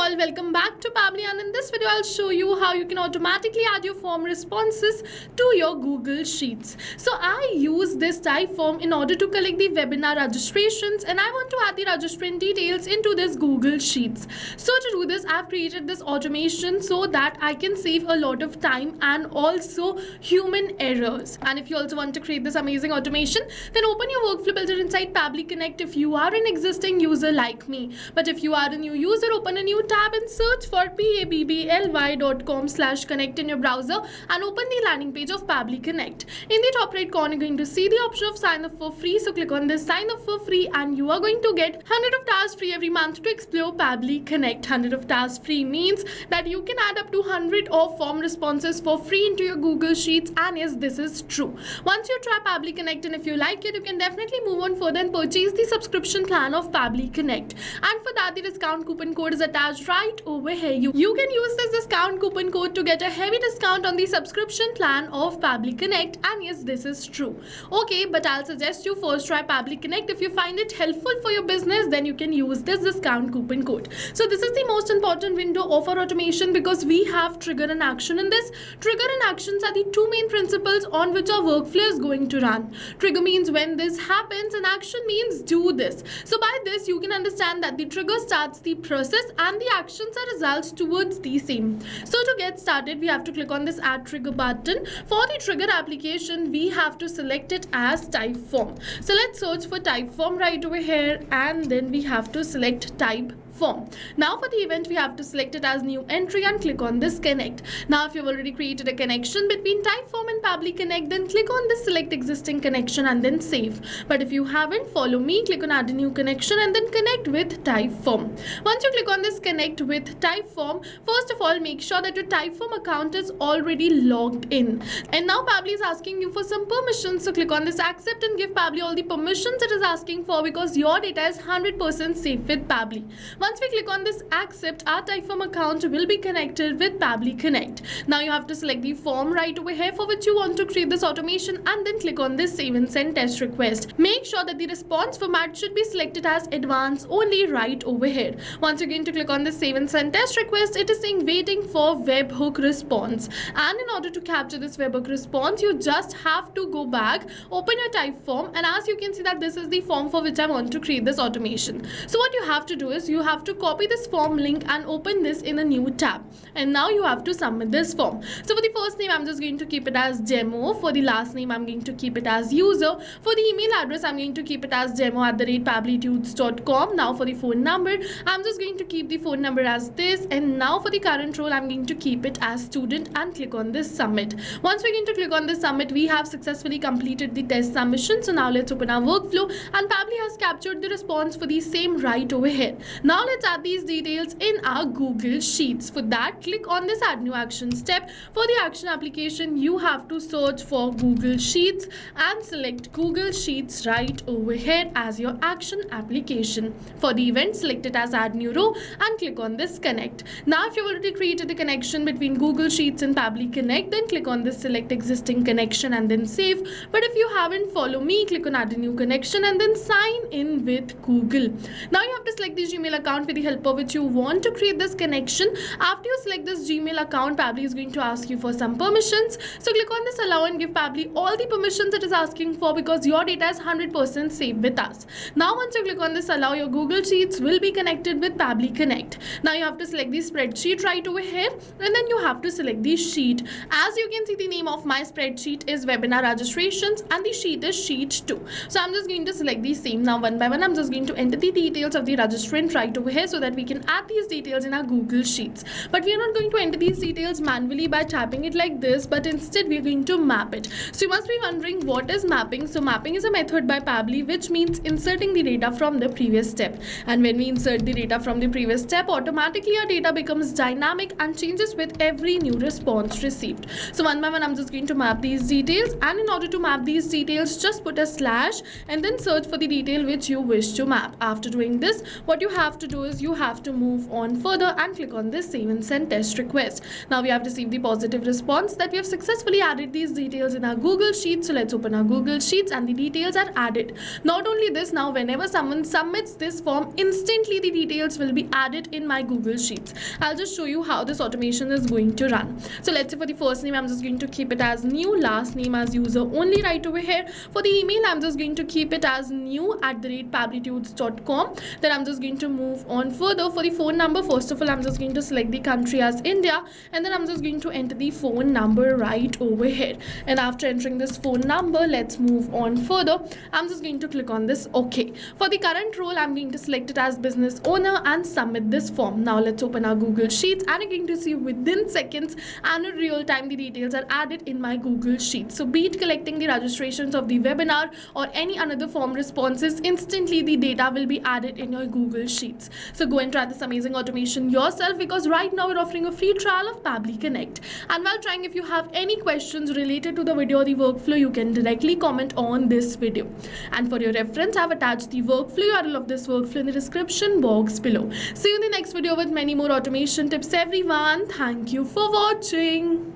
all, welcome back to Pabbly, and in this video I'll show you how you can automatically add your form responses to your Google Sheets. So I use this type form in order to collect the webinar registrations, and I want to add the registrant details into this Google Sheets. So to do this, I've created this automation so that I can save a lot of time and also human errors. And if you also want to create this amazing automation, then open your workflow builder inside Pabbly Connect if you are an existing user like me. But if you are a new user, open a new tab and search for pabbly.com/connect in your browser and open the landing page of Pabbly Connect. In the top right corner, you're going to see the option of sign up for free. So click on this sign up for free and you are going to get 100 of tasks free every month to explore Pabbly Connect. 100 of tasks free means that you can add up to 100 of form responses for free into your Google Sheets, and yes, this is true. Once you try Pabbly Connect and if you like it, you can definitely move on further and purchase the subscription plan of Pabbly Connect. And for that, the discount coupon code is attached right over here. You can use this discount coupon code to get a heavy discount on the subscription plan of Pabbly Connect, and yes, this is true. Okay, but I'll suggest you first try Pabbly Connect. If you find it helpful for your business, then you can use this discount coupon code. So this is the most important window of our automation because we have trigger and action in this. Trigger and actions are the two main principles on which our workflow is going to run. Trigger means when this happens and action means do this. So by this, you can understand that the trigger starts the process and the actions are results towards the same. So to get started, we have to click on this add trigger button. For the trigger application, we have to select it as type form. So let's search for type form right over here, and then we have to select type form. Now for the event, we have to select it as new entry and click on this connect. Now if you've already created a connection between type form and Pabbly Connect, then click on this select existing connection and then save. But if you haven't, follow me, click on add a new connection and then connect with type form. Once you click on this connect with type form, first of all, make sure that your type form account is already logged in. And now Pabbly is asking you for some permissions. So click on this accept and give Pabbly all the permissions it is asking for because your data is 100% safe with Pabbly. Once we click on this accept, our type form account will be connected with Pabbly Connect. Now you have to select the form right over here for which you want to create this automation and then click on this save and send test request. Make sure that the response format should be selected as advanced only right over here. Once you're going to click on this save and send test request, it is saying waiting for webhook response. And in order to capture this webhook response, you just have to go back, open your type form, and as you can see that this is the form for which I want to create this automation. So what you have to do is you have to copy this form link and open this in a new tab, and now you have to submit this form. So for the first name, I'm just going to keep it as demo. For the last name, I'm going to keep it as user. For the email address, I'm going to keep it as demo@pabblytudes.com. Now for the phone number, I'm just going to keep the phone number as this, and now for the current role, I'm going to keep it as student and click on this submit. Once we're going to click on this submit, we have successfully completed the test submission. So now let's open our workflow, and Pabbly has captured the response for the same right over here. Now let's add these details in our Google Sheets. For that, click on this add new action step. For the action application, you have to search for Google Sheets and select Google Sheets right over here as your action application. For the event, select it as add new row and click on this connect. Now if you've already created a connection between Google Sheets and Pabbly Connect, then click on this select existing connection and then save. But if you haven't, follow me, click on add a new connection and then sign in with Google. Now you have to select the Gmail account with the help of which you want to create this connection. After you select this Gmail account, Pabbly is going to ask you for some permissions. So click on this allow and give Pabbly all the permissions it is asking for because your data is 100% safe with us. Now once you click on this allow, your Google Sheets will be connected with Pabbly Connect. Now you have to select the spreadsheet right over here and then you have to select the sheet. As you can see, the name of my spreadsheet is webinar registrations and the sheet is sheet 2. So I'm just going to select the same. Now one by one, I'm just going to enter the details of the registrant right over here so that we can add these details in our Google Sheets. But we are not going to enter these details manually by typing it like this, but instead we are going to map it. So you must be wondering what is mapping. So mapping is a method by Pabbly which means inserting the data from the previous step. And when we insert the data from the previous step, automatically our data becomes dynamic and changes with every new response received. So one by one, I'm just going to map these details, and in order to map these details, just put a slash and then search for the detail which you wish to map. After doing this, what you have to do is you have to move on further and click on this save and send test request. Now we have received the positive response that we have successfully added these details in our Google Sheets. So let's open our Google Sheets and the details are added. Not only this, now whenever someone submits this form, instantly the details will be added in my Google Sheets. I'll just show you how this automation is going to run. So let's say for the first name, I'm just going to keep it as new, last name as user only right over here. For the email, I'm just going to keep it as new@pabblytudes.com. Then I'm just going to move on further. For the phone number, first of all, I'm just going to select the country as India, and then I'm just going to enter the phone number right over here. And after entering this phone number, let's move on further. I'm just going to click on this OK. For the current role, I'm going to select it as business owner and submit this form. Now let's open our Google Sheets, and you're going to see within seconds and in real time the details are added in my Google Sheets. So be it collecting the registrations of the webinar or any another form responses, instantly the data will be added in your Google Sheets. So go and try this amazing automation yourself, because right now we're offering a free trial of Pabbly Connect. And while trying, if you have any questions related to the video or the workflow, you can directly comment on this video. And for your reference, I've attached the workflow URL of this workflow in the description box below. See you in the next video with many more automation tips, everyone. Thank you for watching.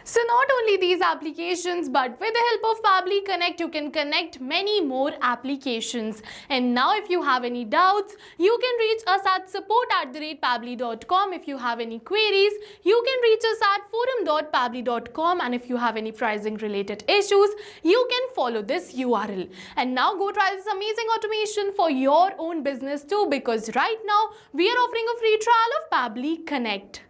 So not only these applications, but with the help of Pabbly Connect, you can connect many more applications. And now if you have any doubts, you can reach us at support@pabbly.com. If you have any queries, you can reach us at forum.pabbly.com. And if you have any pricing related issues, you can follow this URL. And now go try this amazing automation for your own business too, because right now we are offering a free trial of Pabbly Connect.